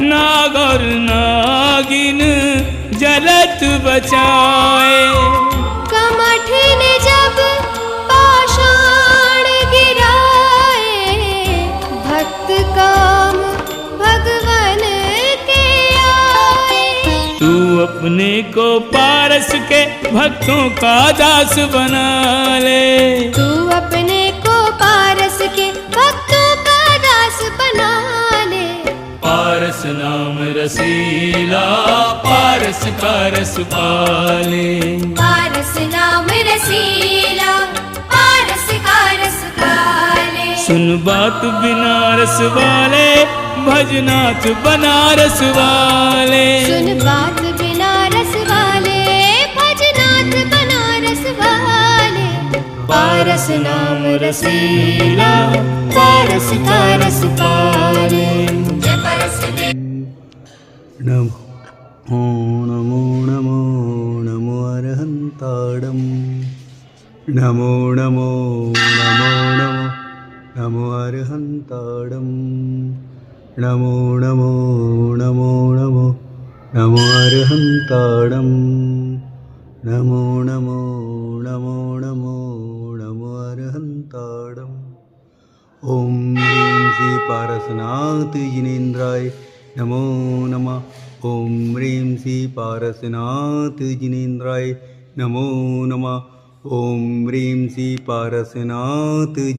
नाग और नागिन जलत बचाए। कमठिन जब पाषाण गिराए, भक्त काम भगवन के आए। तू अपने को पारस के भक्तों का दास बना ले। तू अपने को पारस के भक्तों का दास बना ले। पारस नाम रसीला पारस का रस पाले। पारस नाम रसीला पारस का रस पाले। सुन बात बनारस वाले भजनाथ बनारस वाले। सुन बात बनारस वाले भजनाथ बनारस वाले। पारस नाम रसीला पारस का रस पाले। नमो नमो नमो नमो अरहंताडम। नमो नमो नमो नमो नमो अरहंताडम। नमो नमो नमो नमो नमो अरहंताडम। नमो नमो नमो नमो नमो अरहंताडम। ओम ह्रीं श्री पारसनाथ जिनेन्द्राय नमो नमः। ओम ह्रीं श्री पारसनाथ जिनेन्द्राय नमो नमः। ओम ह्रीं श्री पारसनाथ